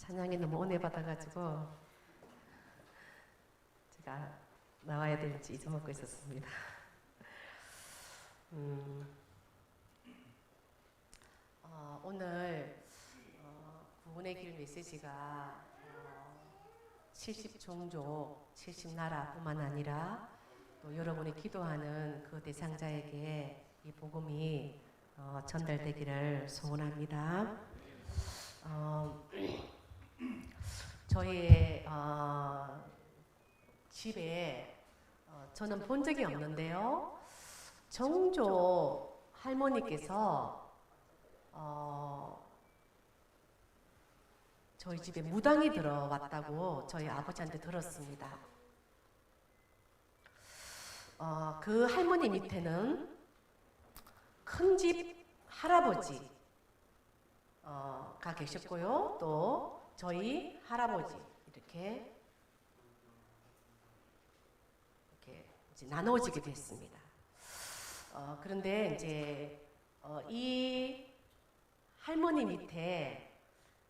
찬양이 너무 은혜 받아가지고 제가 나와야 될지 잊어먹고 있었습니다. 오늘 구원의 길 메시지가 70종족, 70나라뿐만 아니라 또 여러분이 기도하는 그 대상자에게 이 복음이 전달되기를 소원합니다. 저희 집에 저는 본 적이 없는데요. 정조 할머니께서 저희 집에 무당이 들어왔다고 저희 아버지한테 들었습니다. 그 할머니 밑에는 큰 집 할아버지 가 계셨고요. 또 저희 할아버지 이렇게 이제 나누어지게 됐습니다. 그런데 이제 이 할머니 밑에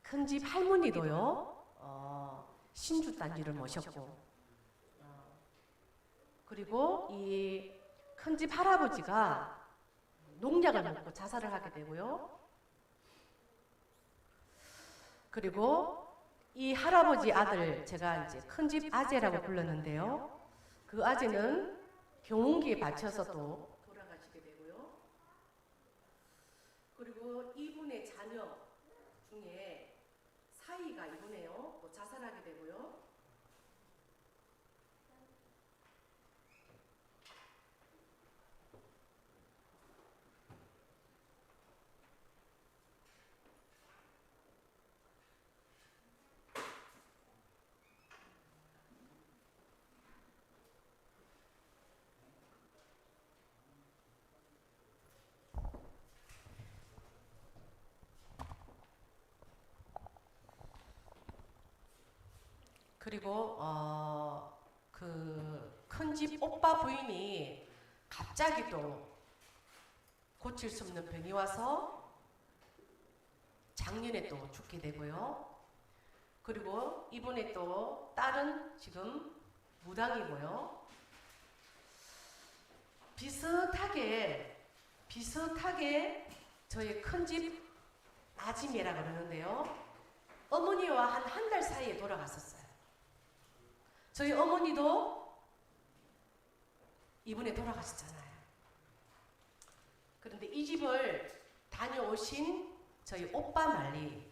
큰 집 할머니도요 신주 단지를 모셨고, 그리고 이 큰 집 할아버지가 농약을 먹고 자살을 하게 되고요. 그리고 이 할아버지 아들, 제가 이제 큰 집 아재라고 불렀는데요. 그 아재는 경운기에 받쳐서 또 돌아가시게 되고요. 그리고 이분의 자녀 중에 사이가 이분이에요. 또 자살하게 되고요. 그리고 그 큰 집 오빠 부인이 갑자기 또 고칠 수 없는 병이 와서 작년에 또 죽게 되고요. 그리고 이분의 또 딸은 지금 무당이고요. 비슷하게 저희 큰 집 아지매라 그러는데요. 어머니와 한 달 사이에 돌아갔었어요. 저희 어머니도 이분에 돌아가셨잖아요. 그런데 이 집을 다녀오신 저희 오빠 말리,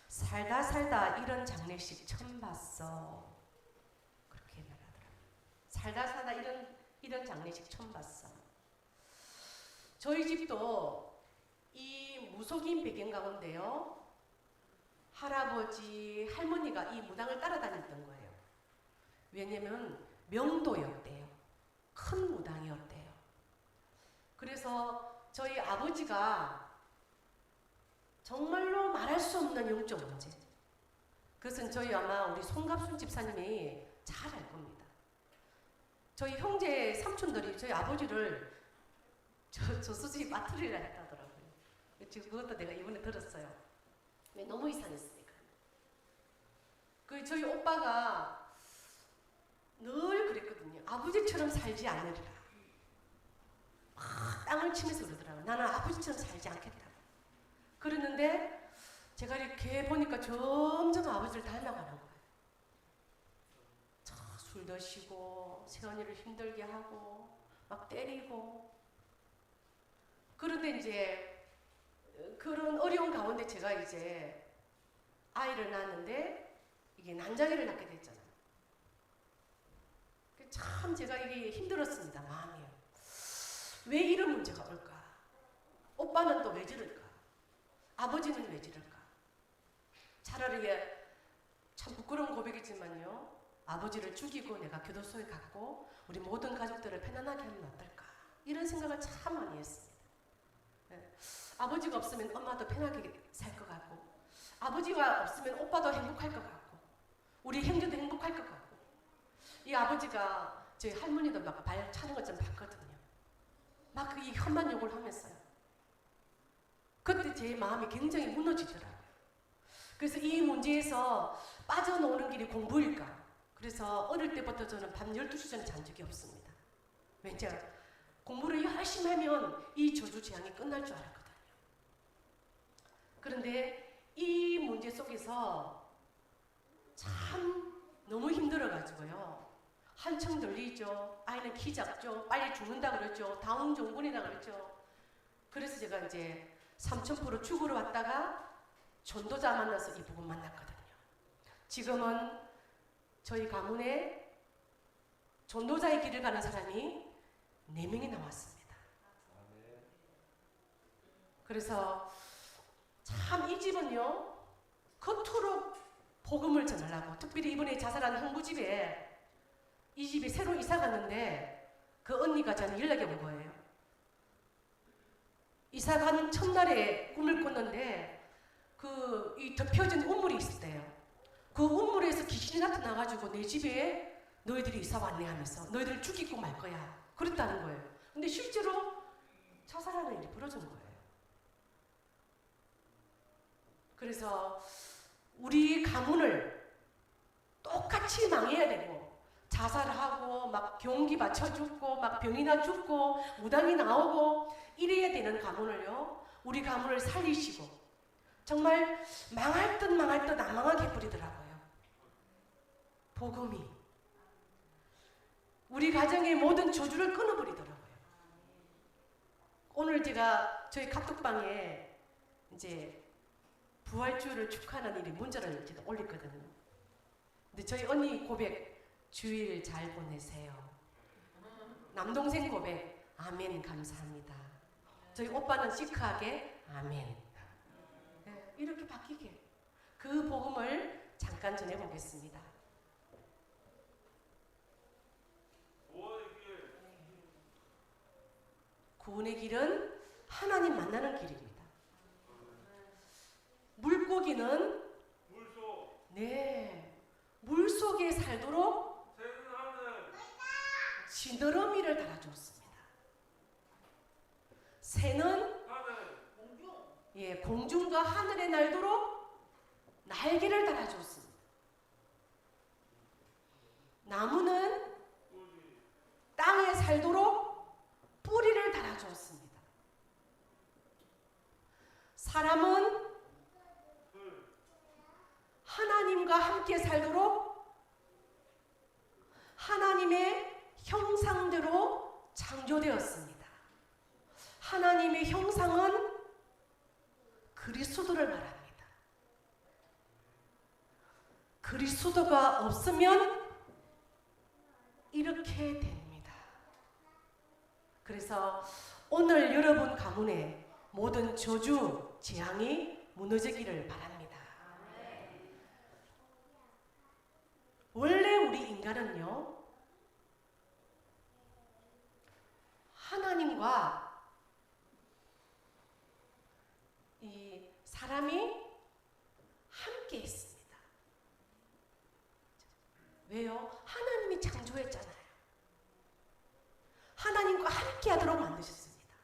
살다 이런 장례식 처음 봤어. 그렇게 말하더라고요. 살다 이런 장례식 처음 봤어. 저희 집도 이 무속인 배경 가운데요, 할아버지, 할머니가 이 무당을 따라다녔던 거예요. 왜냐면 명도였대요. 큰 무당이었대요. 그래서 저희 아버지가 정말로 말할 수 없는 영적 문제, 그것은 저희 아마 우리 송갑순 집사님이 잘 알 겁니다. 저희 형제 삼촌들이 저희 아버지를 저수지 빠뜨리라 했다더라고요. 지금 그것도 내가 이번에 들었어요. 왜 너무 이상했으니까. 그 저희 오빠가 늘 그랬거든요. 아버지처럼 살지 않으리라. 막 땅을 치면서 그러더라고요. 나는 아버지처럼 살지 않겠다. 그랬는데 제가 이렇게 보니까 점점 아버지를 닮아가는 거예요. 술 드시고 새언니를 힘들게 하고 막 때리고. 그런데 이제 그런 어려운 가운데 제가 이제 아이를 낳았는데 이게 난자기를 낳게 됐잖아요. 참 제가 이게 힘들었습니다. 마음이. 왜 이런 문제가 올까? 오빠는 또 왜 저럴까? 아버지는 왜 저럴까? 차라리 이게 참 부끄러운 고백이지만요, 아버지를 죽이고 내가 교도소에 갔고 우리 모든 가족들을 편안하게 하면 어떨까? 이런 생각을 참 많이 했습니다. 네. 아버지가 없으면 엄마도 편하게 살 것 같고, 아버지가 없으면 오빠도 행복할 것 같고, 우리 형제도 행복할 것 같고. 이 아버지가 저희 할머니도 막 발 차는 것 좀 봤거든요. 막 이 험한 욕을 하면서요. 그때 제 마음이 굉장히 무너지더라고요. 그래서 이 문제에서 빠져나오는 길이 공부일까? 그래서 어릴 때부터 저는 밤 12시 전에 잔 적이 없습니다. 왜냐? 공부를 열심히 하면 이 저주 재앙이 끝날 줄 알았거든요. 그런데 이 문제 속에서 참 너무 힘들어가지고요. 한청 들리죠. 아이는 키 작죠. 빨리 죽는다 그러죠. 다운 종군이다 그러죠. 그래서 제가 이제 삼천포로 죽으러 왔다가 전도자 만나서 이 복음 만났거든요. 지금은 저희 가문에 전도자의 길을 가는 사람이 4명이 나왔습니다. 그래서 참 이 집은요, 겉으로 복음을 전하려고, 특별히 이번에 자살한 형부집에 이 집에 새로 이사 갔는데 그 언니가 저한테 연락이 온 거예요. 이사 간 첫날에 꿈을 꿨는데 이 덮여진 우물이 있었대요. 그 우물에서 귀신이 나타나가지고 내 집에 너희들이 이사 왔네 하면서 너희들 죽이고 말 거야. 그랬다는 거예요. 근데 실제로 자살하는 일이 벌어진 거예요. 그래서 우리 가문을 똑같이 망해야 되고 자살하고 막 경기 맞춰 죽고 막 병이나 죽고 무당이 나오고 이래야 되는 가문을요, 우리 가문을 살리시고 정말 망할 듯 안 망하게 해버리더라고요. 복음이 우리 가정의 모든 저주를 끊어버리더라고요. 오늘 제가 저희 카톡방에 이제 부활주일을 축하하는 일이 문자를 제가 올렸거든요. 근데 저희 언니 고백, 주일 잘 보내세요. 남동생 고백, 아멘 감사합니다. 저희 오빠는 시크하게 아멘. 네, 이렇게 바뀌게 그 복음을 잠깐 전해보겠습니다. 구원의 길은 하나님 만나는 길입니다. 물고기는 물속에 살도록 지느러미를 달아주었습니다. 새는 공중과 하늘에 날도록 날개를 달아주었습니다. 나무는 땅에 살도록 뿌리를 달아주었습니다. 사람은 하나님과 함께 살도록 하나님의 형상대로 창조되었습니다. 하나님의 형상은 그리스도를 말합니다. 그리스도가 없으면 이렇게 됩니다. 그래서 오늘 여러분 가문에 모든 저주, 재앙이 무너지기를 바랍니다. 원래 우리 인간은요, 하나님과 이 사람이 함께 있습니다. 왜요? 하나님이 창조했잖아요. 하나님과 함께 하도록 만드셨습니다.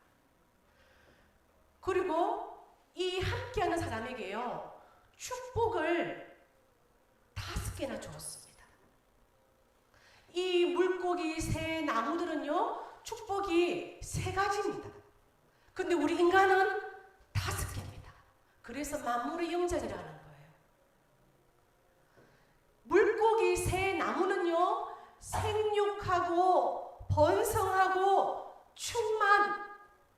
그리고 이 함께하는 사람에게요, 축복을 5개나 주었습니다. 이 물고기, 새, 나무들은요, 축복이 3가지입니다. 근데 우리 인간은 5개입니다. 그래서 만물의 영장이라는 거예요. 물고기, 새, 나무는요, 생육하고 번성하고 충만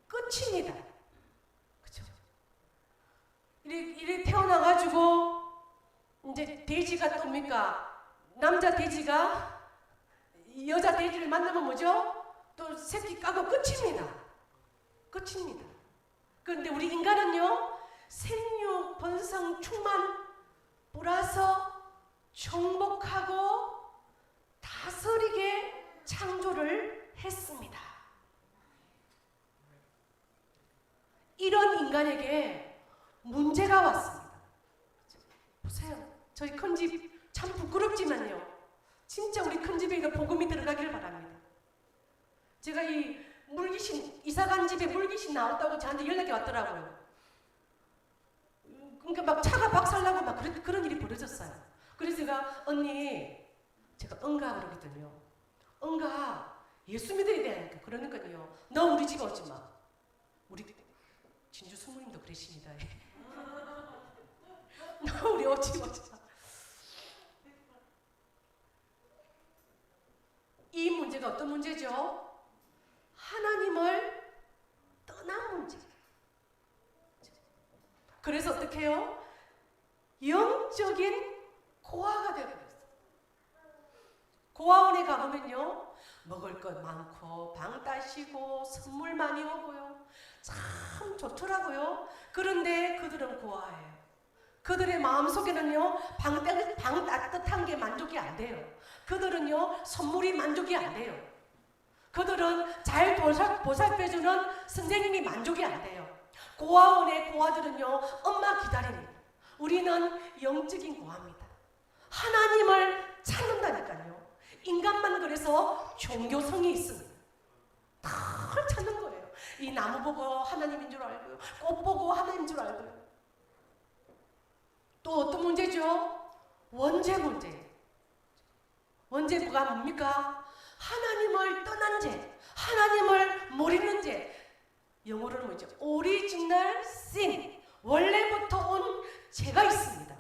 끝입니다. 그죠? 이래 태어나가지고 이제 돼지가 똠니까 남자 돼지가 여자 돼지를 만나면 뭐죠? 또 새끼 까고 끝입니다. 끝입니다. 그런데 우리 인간은요, 생육, 번성, 충만 뿌라서 정복하고 다스리게 창조를 했습니다. 이런 인간에게 문제가 왔습니다. 보세요. 저희 큰 집 참 부끄럽지만요, 진짜 우리 큰 집에 이거 복음이 들어가길 바랍니다. 제가 이 물귀신, 이사간 집에 물귀신 나왔다고 저한테 연락이 왔더라고요. 그러니까 막 차가 박살나고 막 그런 일이 벌어졌어요. 그래서 제가 응가 그러거든요. 응가 예수 믿어야 되니까. 그러니까요. 너 우리 집 오지 마. 우리 진주 수모님도 그러십니다. 너 우리 오지 마. 이 문제가 어떤 문제죠? 하나님을 떠난 문제. 그래서 어떻게 해요? 영적인 고아가 되어버렸어요. 고아원에 가보면요, 먹을 것 많고 방 따시고 선물 많이 오고요, 참 좋더라고요. 그런데 그들은 고아예요. 그들의 마음속에는요, 방 따뜻한 게 만족이 안 돼요. 그들은요, 선물이 만족이 안 돼요. 그들은 잘 보살펴주는 선생님이 만족이 안 돼요. 고아원의 고아들은요, 엄마 기다립니다. 우리는 영적인 고아입니다. 하나님을 찾는다니까요. 인간만 그래서 종교성이 있습니다. 다 찾는 거예요. 이 나무 보고 하나님인 줄 알고요, 꽃 보고 하나님인 줄 알고요. 또 어떤 문제죠? 원죄 문제. 원죄가 뭡니까? 하나님을 떠난 죄, 하나님을 모르는 죄. 영어로는 뭐죠? 오리지널 sin. 원래부터 온 죄가 있습니다.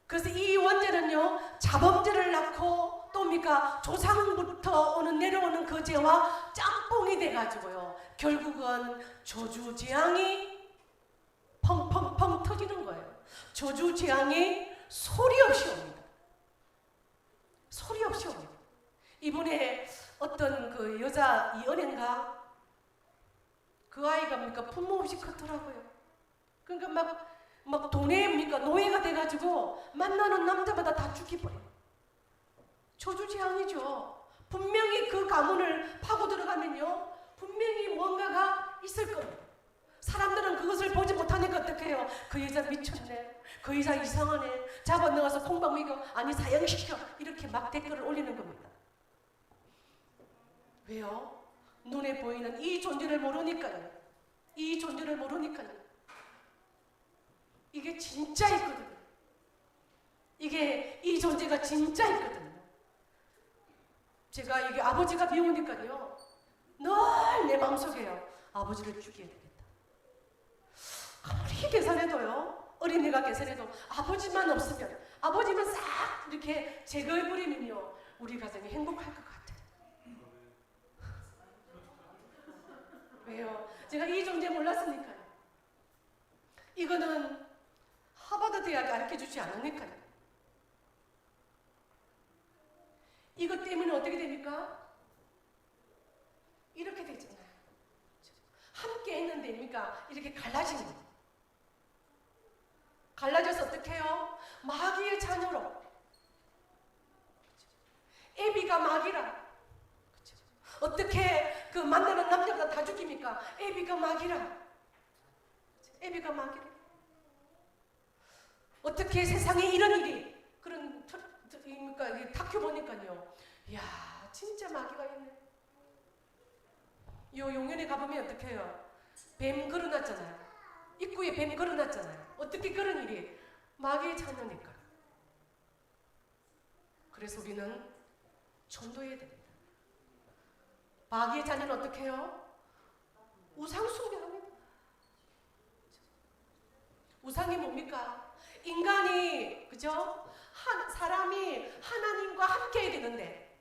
그래서 이 원죄는요, 자범죄를 낳고 또 뭡니까? 조상부터 내려오는 그 죄와 짬뽕이 돼가지고요, 결국은 저주 재앙이 펑펑펑 터지는 거예요. 저주 재앙이 소리 없이 옵니다. 소리 없이 옵니다. 이번에 어떤 그 여자 연예인가, 그 아이가 뭡니까? 부모 없이 컸더라고요. 그러니까 막 돈에 뭡니까? 노예가 돼가지고 만나는 남자마다 다 죽이버려요. 저주 재앙이죠. 분명히 그 가문을 파고 들어가면요, 분명히 뭔가가 있을 겁니다. 사람들은 그것을 보지 못하니까 어떻게 해요? 그 여자 미쳤네, 그 여자 이상하네, 잡아 넣어서 콩밥 먹여, 아니 사형시켜, 이렇게 막 댓글을 올리는 겁니다. 왜요? 눈에 보이는 이 존재를 모르니까요. 이 존재를 모르니까요. 이게 진짜 있거든요. 이 존재가 진짜 있거든요. 제가 이게 아버지가 미우니까요, 늘 내 마음속에요, 아버지를 죽여야 되겠다. 아무리 계산해도요, 어린이가 계산해도 아버지만 없으면, 아버지만 싹 이렇게 제거해버리면요, 우리 가정이 행복할 것 같아요. 왜요? 제가 이 존재 몰랐으니까요. 이거는 하버드 대학이 가르쳐주지 않으니까요. 이것 때문에 어떻게 됩니까? 이렇게 되잖아요. 함께 있는 데입니까? 이렇게 갈라지는 거예요. 갈라져서 어떻게 해요? 마귀의 자녀로. 애비가 마귀라. 어떻게 그 만나는 남자가 다 죽입니까? 애비가 마귀라. 애비가 마귀라. 어떻게 세상에 이런 일이, 그런 다큐 보니까요, 이야, 진짜 마귀가 있네. 요 용연에 가보면 어떻게 해요? 뱀 걸어놨잖아요. 입구에 뱀 걸어놨잖아요. 어떻게 그런 일이? 마귀의 자녀니까. 그래서 우리는 전도해야 됩니다. 마귀의 자녀는 어떻게 해요? 우상 숭배합니다. 우상이 뭡니까? 인간이, 그죠? 사람이 하나님과 함께 해야 되는데,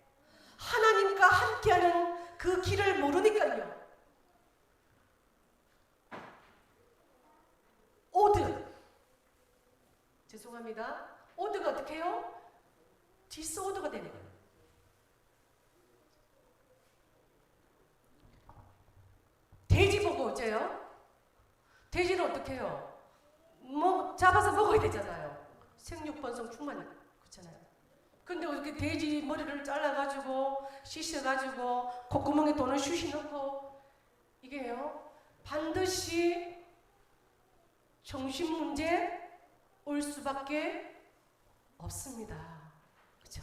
하나님과 함께하는 그 길을 모르니까요, 죄송합니다. 오드가 어떻게 해요? 디스오더가 되는 거예요. 돼지 보고 어째요? 돼지는 어떻게 해요? 잡아서 먹어야 되잖아요. 생육번성 충만, 그렇잖아요. 근데 어떻게 돼지 머리를 잘라가지고 씻어가지고 콧구멍에 돈을 쑤시 넣고, 이게요, 반드시 정신 문제 올 수밖에 없습니다. 그렇죠?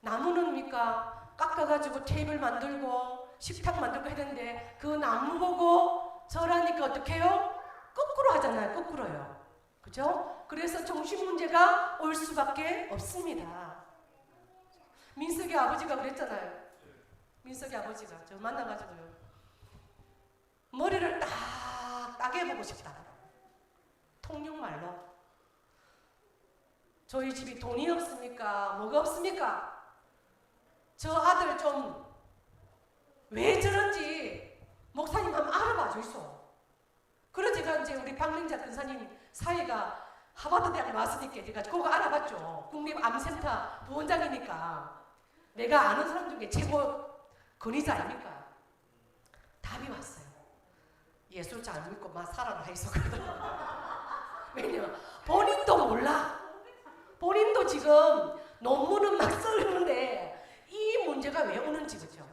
나무는 뭡니까? 깎아가지고 테이블 만들고 식탁 만들고 했는데, 그 나무 보고 절하니까 어떻게 해요? 거꾸로 하잖아요. 하잖아요. 거꾸로요. 그죠? 그래서 정신 문제가 올 수밖에 없습니다. 민석이 아버지가 그랬잖아요. 민석이 아버지가 저 만나가지고요. 머리를 따게 해보고 싶다. 통역말로. 저희 집이 돈이 없습니까? 뭐가 없습니까? 저 아들 좀 왜 저런지 목사님 한번 알아봐 주이소. 그래 제가 이제 우리 박민자 근사님 사이가 하버드 대학에 왔으니까 제가 그거 알아봤죠. 국립암센터 부원장이니까 내가 아는 사람 중에 최고 권위자 아닙니까? 답이 왔어요. 예술 잘 믿고 막 살아라 해서 그러더라고요. 왜냐면 본인도 몰라. 본인도 지금 논문은 막 쓰는데 이 문제가 왜 오는지 그죠?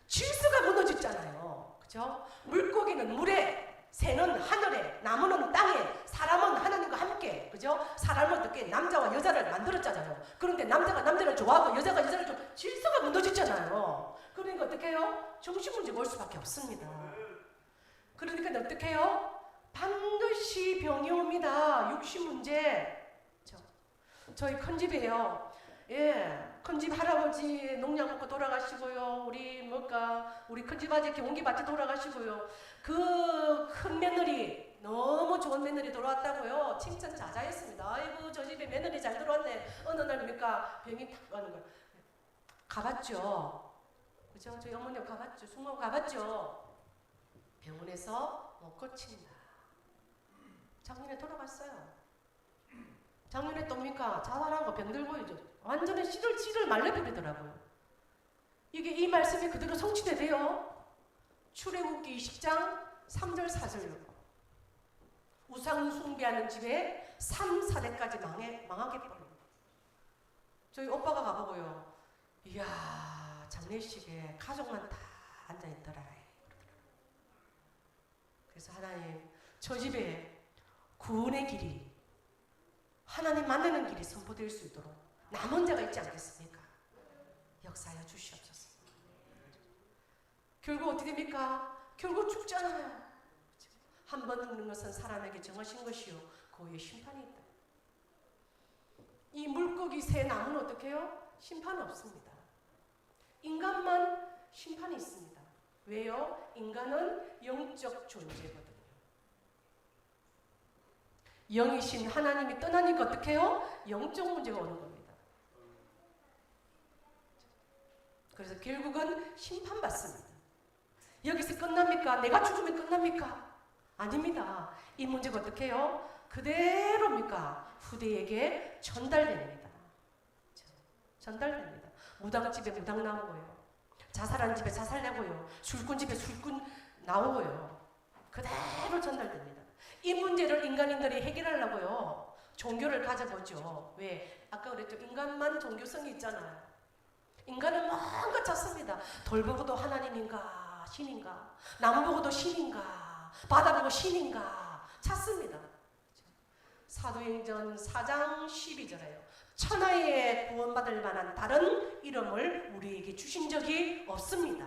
질서가 무너졌잖아요. 그죠? 물고기는 물에, 새는 하늘에, 나무는 땅에, 사람은 하나님과 함께, 그죠? 사람은 어떻게 남자와 여자를 만들었잖아요. 그런데 남자가 남자를 좋아하고 여자가 여자를 좋아하고 질서가 무너졌잖아요. 그러니까 어떻게 해요? 정신 문제가 올 수밖에 없습니다. 그러니까 어떻게 해요? 반드시 병이 옵니다. 육신 문제. 저희 큰 집이에요. 예, 큰 집 할아버지 농약 먹고 돌아가시고요. 우리 큰 집 아저씨 옹기밭에 돌아가시고요. 그 큰 며느리 너무 좋은 며느리 돌아왔다고요. 칭찬 자자했습니다. 아이고 저 집에 며느리 잘 들어왔네. 어느 날입니까? 병이 탁 가는 거예요. 가봤죠. 그죠? 저희 어머니가 가봤죠. 숙모 가봤죠. 병원에서 못 고친다. 작년에 돌아갔어요. 작년에 또니까 자살하고 병들고 이제 완전히 씨를 말려버리더라고요. 이 말씀이 그대로 성취돼요. 출애굽기 20장 3절 4절로 우상 숭배하는 집에 3, 4대까지 망하게 버려요. 저희 오빠가 가보고요. 이야 장례식에 가족만 다 앉아있더라. 그래서 하나님 저 집에 구원의 길이 하나님 만나는 길이 선포될 수 있도록 남은 자가 있지 않겠습니까? 역사하여 주시옵소서. 결국 어떻게 됩니까? 결국 죽잖아요. 한 번 죽는 것은 사람에게 정하신 것이요 그의 심판이 있다. 이 물고기, 새, 나무는 어떻게 해요? 심판 없습니다. 인간만 심판이 있습니다. 왜요? 인간은 영적 존재거든요. 영이신 하나님이 떠나니까 어떻게 해요? 영적 문제가 오는 겁니다. 그래서 결국은 심판받습니다. 여기서 끝납니까? 내가 죽으면 끝납니까? 아닙니다. 이 문제가 어떻게 해요? 그대로입니까? 후대에게 전달됩니다. 전달됩니다. 무당집에 무당 나오고요. 자살한 집에 자살 나고요. 술꾼 집에 술꾼 나오고요. 그대로 전달됩니다. 이 문제를 인간인들이 해결하려고요. 종교를 가져보죠. 왜? 아까 그랬죠. 인간만 종교성이 있잖아요. 인간은 뭔가 찾습니다. 돌 보고도 하나님인가 신인가, 나무 보고도 신인가, 바다 보고 신인가 찾습니다. 사도행전 4장 12절에요. 천하에 구원받을 만한 다른 이름을 우리에게 주신 적이 없습니다.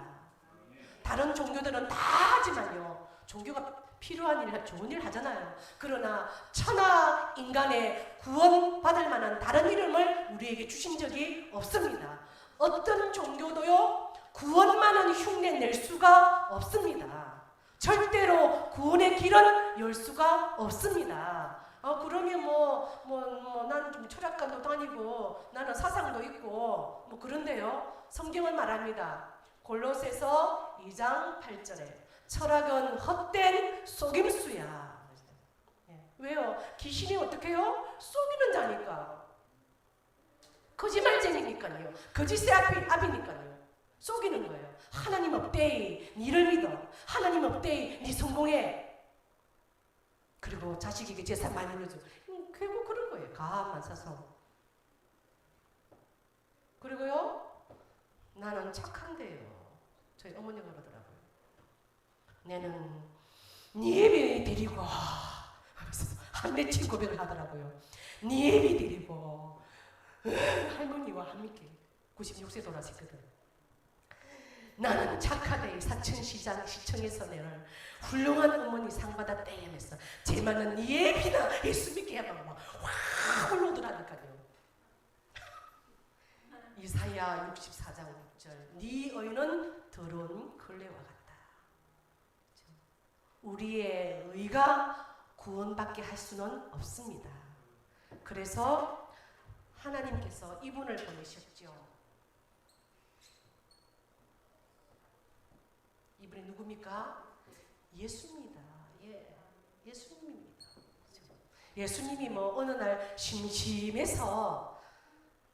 다른 종교들은 다 하지만요. 종교가 필요한 일, 좋은 일 하잖아요. 그러나 천하 인간의 구원받을 만한 다른 이름을 우리에게 주신 적이 없습니다. 어떤 종교도요 구원만은 흉내 낼 수가 없습니다. 절대로 구원의 길은 열 수가 없습니다. 그러면 난 좀 철학관도 다니고 나는 사상도 있고 그런데요. 성경은 말합니다. 골로새서 2장 8절에 철학은 헛된 속임수야. 왜요? 귀신이 어떻게 해요? 속이는 자니까. 거짓말쟁이니까요. 거짓의 앞이니까요. 속이는 거예요. 하나님 없대이 니를 믿어. 하나님 없대이 니 성공해. 그리고 자식에게 재산 많이 물어줘. 결국 그런 거예요. 가만 사서. 그리고요. 나는 착한데요. 저희 어머니가 그러더라고요. 내는 네 예비 드리고 하면서 한 맺힌 고백을 하더라고요. 네 예비 드리고 할머니와 함께 96세 돌아섰거든. 나는 착하되 사천시장 시청에서 내를 훌륭한 어머니 상 받았대 하면서 제만은 예비나 예수 믿게 하면 막확 올라오더라니까요. 이사야 64장 6절 네 의는 더러운 걸레와 같다. 우리의 의가 구원받게 할 수는 없습니다. 그래서 하나님께서 이분을 보내셨죠. 이분이 누굽니까? 예수입니다. 예수님입니다. 예수님이 뭐 어느 날 심심해서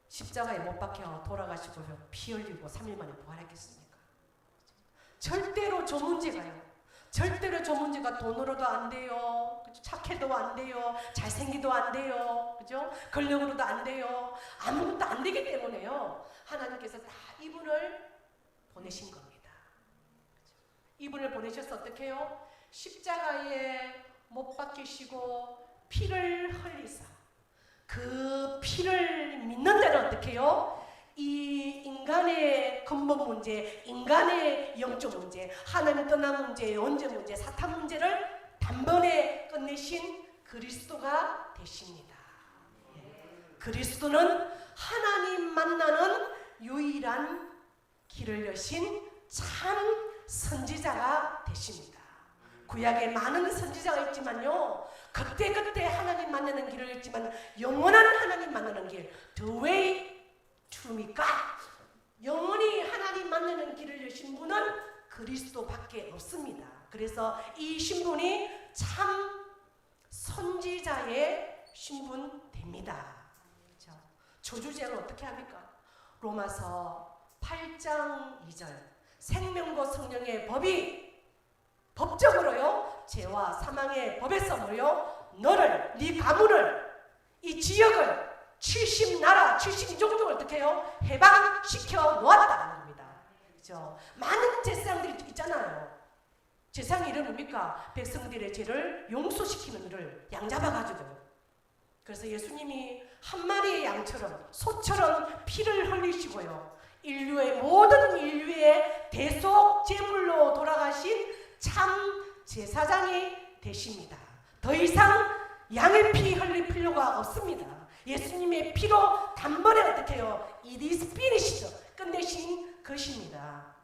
십자가에 못 박혀 돌아가시고 피 흘리고 3일 만에 부활했겠습니까? 절대로 저 문제가요. 절대로 저 문제가 돈으로도 안 돼요. 착해도 안 돼요. 잘생기도 안 돼요. 그죠? 권력으로도 안 돼요. 아무것도 안 되기 때문에요. 하나님께서 다 이분을 보내신 겁니다. 이분을 보내셔서 어떻게 해요? 십자가에 못 박히시고 피를 흘리사 그 피를 믿는 자는 어떻게 해요? 이 인간의 근본 문제, 인간의 영적 문제, 하나님 떠난 문제, 언제 문제, 사탄 문제를 단번에 끝내신 그리스도가 되십니다. 그리스도는 하나님 만나는 유일한 길을 여신 참 선지자가 되십니다. 구약에 많은 선지자가 있지만요, 그때그때 하나님 만나는 길을 있지만 영원한 하나님 만나는 길, the way to me God, 영원히 하나님 만나는 길을 여신 분은 그리스도밖에 없습니다. 그래서 이 신분이 참 선지자의 신분 됩니다. 그렇죠? 저주죄는 어떻게 합니까? 로마서 8장 2절 생명과 성령의 법이 법적으로요 죄와 사망의 법에서 뭐요? 너를, 네 가문을, 이 지역을 70나라 70종족을 어떻게 해요? 해방시켜 놓았다는 겁니다. 그렇죠? 많은 제사장들이 있잖아요. 제사장의 일은 뭡니까? 백성들의 죄를 용서시키는 일을 양 잡아가지고요. 그래서 예수님이 한 마리의 양처럼 소처럼 피를 흘리시고요. 모든 인류의 대속 제물로 돌아가신 참 제사장이 되십니다. 더 이상 양의 피 흘릴 필요가 없습니다. 예수님의 피로 단번에 어떻게 해요? It is finished. 끝내신 것입니다.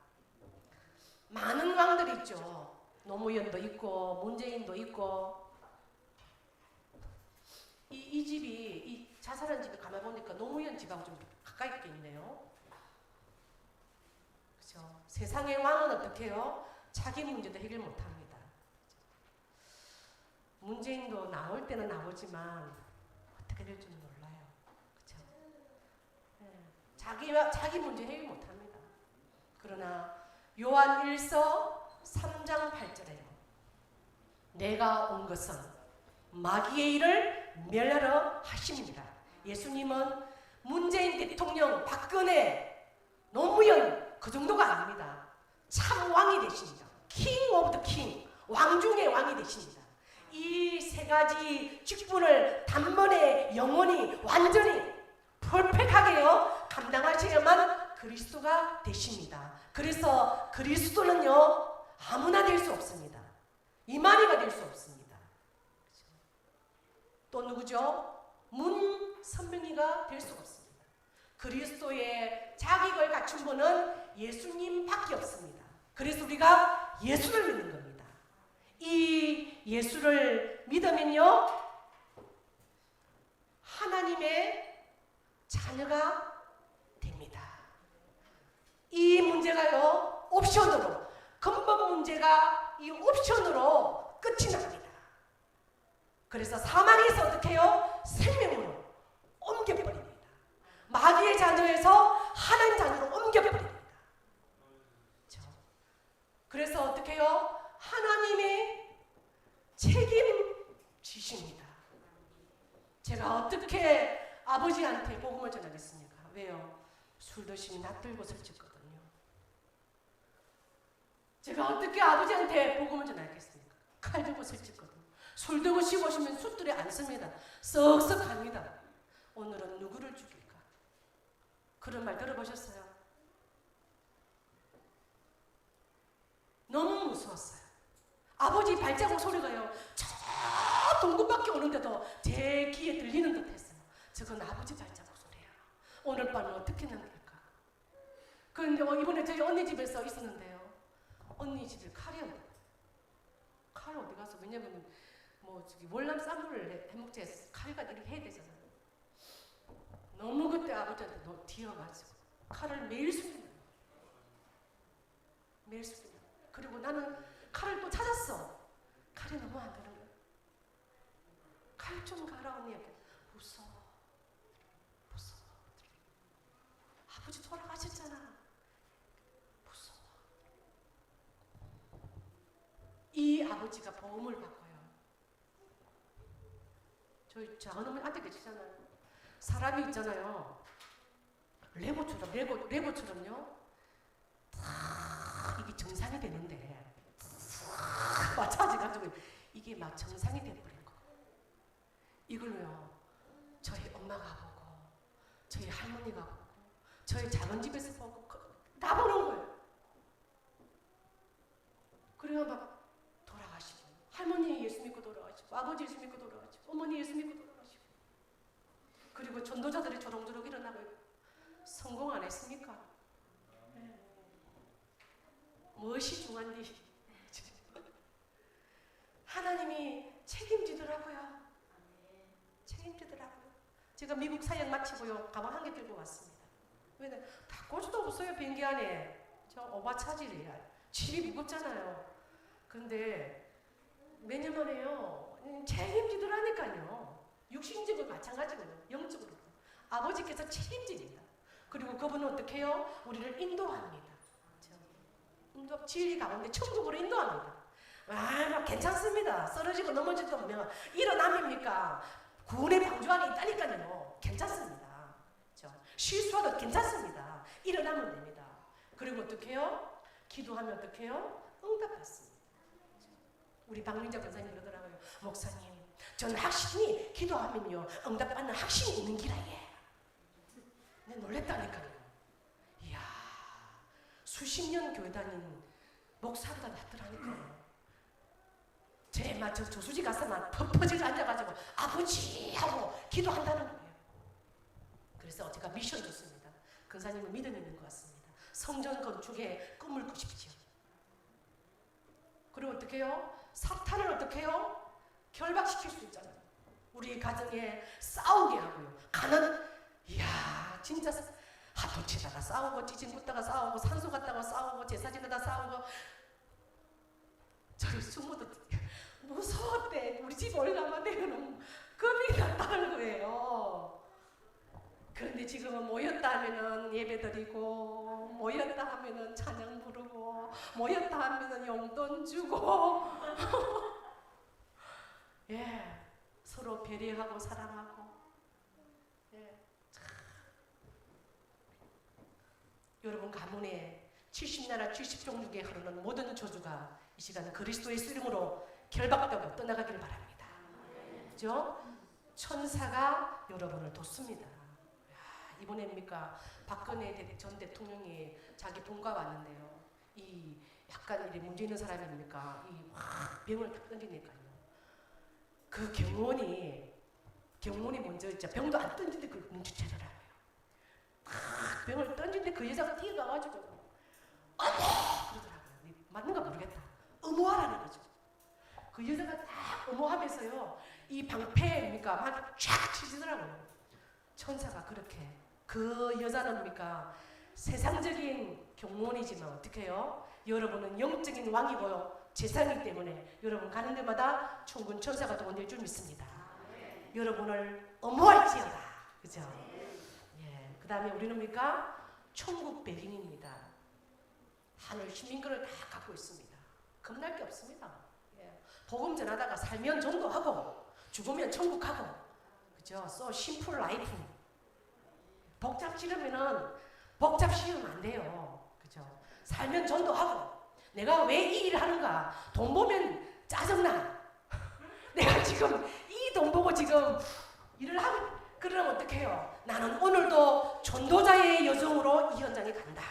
많은 왕들이 있죠. 노무현도 있고 문재인도 있고 이 집이 이 자살한 집에 가만 보니까 노무현 집하고 좀 가까이 있겠네요. 그렇죠? 세상의 왕은 어떻게 해요? 자기 문제도 해결 못합니다. 문재인도 나올 때는 나오지만 어떻게 될지는 몰라요. 그렇죠? 네. 자기 문제 해결 못합니다. 그러나 요한 1서 3장 8절에요. 내가 온 것은 마귀의 일을 멸하러 하십니다. 예수님은 문재인 대통령, 박근혜, 노무현 그 정도가 아닙니다. 참 왕이 되십니다. king of the king, 왕 중의 왕이 되십니다. 이 세 가지 직분을 단번에 영원히 완전히 퍼펙트하게요 감당하셔야만 그리스도가 되십니다. 그래서 그리스도는요 아무나 될 수 없습니다. 이만희가 될 수 없습니다. 또 누구죠? 문선명이가 될 수가 없습니다. 그리스도의 자격을 갖춘 분은 예수님밖에 없습니다. 그래서 우리가 예수를 믿는 겁니다. 이 예수를 믿으면요 하나님의 자녀가 됩니다. 이 문제가요 옵션으로, 근본 문제가 이 옵션으로 끝이 납니다. 그래서 사망에서 어떻게 해요? 생명으로 옮겨버립니다. 마귀의 자녀에서 하나님 자녀로 옮겨버립니다. 그렇죠? 그래서 어떻게 해요? 하나님의 책임지십니다. 제가 어떻게 아버지한테 복음을 전하겠습니까? 왜요? 술 드시면 낯들고 설치거든요. 제가 어떻게 아버지한테 복음을 전하겠습니까? 칼 들고 설치거든요. 술 들고 쉬고 오시면 숫들이 안 씁니다. 썩썩 합니다. 오늘은 누구를 죽일까? 그런 말 들어보셨어요? 무서웠어요. 아버지 발자국 소리가요, 저 동굴밖에 오는데도 제 귀에 들리는 듯 했어요. 저건 아버지 발자국 소리야. 오늘 밤은 어떻게 남길까? 그런데 이번에 저희 언니 집에서 있었는데요. 언니 집에 칼이 어디 가서, 왜냐면 뭐 저기 월남 쌈을 해먹지 칼이가 이렇게 해야 되잖아요. 너무 그때 아버지한테 뒤어가지고 칼을 매일 숨기는, 매일 숨기는. 그리고 나는 칼을 또 찾았어. 칼이 너무 안 되는 거야. 칼 좀 가라 언니. 무서워. 아버지 돌아가셨잖아. 무서워. 이 아버지가 보험을 바꿔요. 저희 작은 어머니한테 계시잖아요. 사람이 있잖아요. 레고처럼요. 딱 이게 정상이 되는데 맞춰가지고 이게 막 정상이 돼버린 거. 이걸로요. 저희 엄마가 보고, 저희 할머니가 보고, 저희 작은 집에서 보고 다 보는 거예요. 그래야 막 돌아가시고, 할머니 예수 믿고 돌아가시고, 아버지 예수 믿고 돌아가시고, 어머니 예수 믿고 돌아가시고, 그리고 전도자들이 조롱조롱 일어나고 있고. 성공 안 했습니까? 네. 무엇이 중요한지 하나님이 책임지더라고요. 책임지더라고요. 제가 미국 사역 마치고요, 가방 한 개 들고 왔습니다. 왜냐면 바꿔주도 없어요. 비행기 안에. 저 오바차질이야. 집이 무겁잖아요. 근데 매년 만에요, 책임지더라니까요. 육신적으로 마찬가지고요, 영적으로. 아버지께서 책임집니다. 그리고 그분은 어떻게 해요? 우리를 인도합니다. 인도, 진리 가운데 천국으로 인도합니다. 막 괜찮습니다. 쓰러지고 넘어지도 없으면 일어남입니까? 구원의 방주 안에 있다니까요. 괜찮습니다. 실수하도 괜찮습니다. 일어나면 됩니다. 그리고 어떻게 해요? 기도하면 어떻게 해요? 응답받습니다. 우리 박민자 권사님 그러더라고요. 목사님, 저는 확신이 기도하면요, 응답받는 확신이 있는 기라예. 내가 놀랬다니까요. 이야, 수십 년 교회 다닌 목사보다 낫더라니까요. 제막 저 조수지 가서만 퍼퍼지게 앉아가지고 아버지 하고 기도한다는 거예요. 그래서 제가 미션 줬습니다. 근사님은 믿음 있는 것 같습니다. 성전 건축에 꿈을 꾸십시오. 그리고 어떻게 해요? 사탄을 어떻게 해요? 결박시킬 수 있잖아요. 우리 가정에 싸우게 하고요. 이야, 진짜 하도 치다가 싸우고, 찌진 굽다가 싸우고, 산소 갔다가 싸우고, 제사 지내다 싸우고. 저희 숙모도 무서웠대. 우리 집 올라가면 내가 겁이 났다는 거예요. 그런데 지금은 모였다 하면은 예배 드리고, 모였다 하면은 찬양 부르고, 모였다 하면은 용돈 주고. 예, 서로 배려하고 사랑하고. 예. 여러분 가문에 70나라 70종족에 흐르는 모든 저주가 이 시간은 그리스도의 이름으로 결박되고 떠나가기를 바랍니다. 그죠? 천사가 여러분을 돕습니다. 이번에입니까? 박근혜 전 대통령이 자기 본가 왔는데요. 이 약간 이렇게 문제 있는 사람입니까? 이 병을 탁 던지니까요. 그 경호원이 먼저 있죠. 병도 안 던지는데 그 눈치채더라고요. 병을 던지는데 그 여자가 뛰어가가지고 어머! 그러더라고요. 맞는가 모르겠다. 어머하라는 거죠. 그 여자가 딱 어머하면서요, 이 방패입니까? 막 쫙 치시더라고요. 천사가 그렇게. 그 여자는입니까? 세상적인 경호원이지만 어떻게 해요? 여러분은 영적인 왕이고요, 재산이기 때문에 여러분 가는 데마다 천군 천사가 도와줄 줄 믿습니다. 여러분을 어머할지어다. 그죠? 예. 그 다음에 우리는입니까? 천국 백인입니다. 하늘 시민권을 다 갖고 있습니다. 겁날 게 없습니다. 예. 복음 전하다가 살면 전도하고, 죽으면 천국 가고. 그죠? So simple life. 복잡 씌우면 안 돼요. 그죠? 살면 전도하고. 내가 왜 이 일을 하는가? 돈 보면 짜증나. 내가 지금 이 돈 보고 지금 일을 하고, 그러면 어떻게 해요? 나는 오늘도 전도자의 여정으로 이 현장에 간다.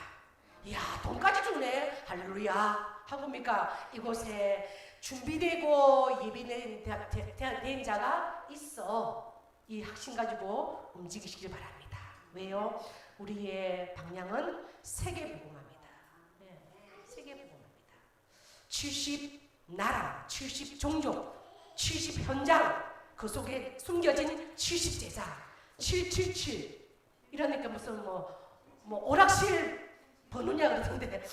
이야, 돈까지 주네. 할렐루야. 하고니까 이곳에 준비되고 예비된 자가 있어. 이 확신 가지고 움직이시길 바랍니다. 왜요? 우리의 방향은 세계복음화입니다. 네, 세계복음화입니다. 70 나라, 70 종족, 70 현장, 그 속에 숨겨진 70 제자, 777. 이러니까 무슨 뭐 오락실 번호냐 그러던데.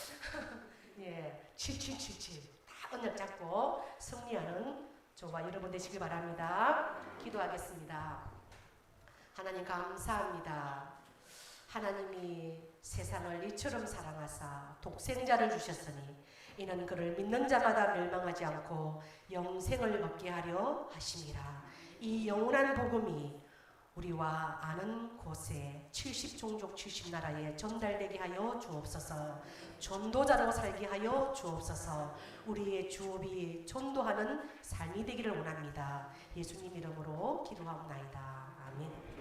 예, 7777. 다 언약 잡고 승리하는 저와 여러분 되시길 바랍니다. 기도하겠습니다. 하나님 감사합니다. 하나님이 세상을 이처럼 사랑하사 독생자를 주셨으니 이는 그를 믿는 자마다 멸망하지 않고 영생을 얻게 하려 하심이라. 이 영원한 복음이 우리와 아는 곳에 70종족 70나라에 전달되게 하여 주옵소서. 전도자로 살게 하여 주옵소서. 우리의 주업이 전도하는 삶이 되기를 원합니다. 예수님 이름으로 기도하옵나이다. 아멘.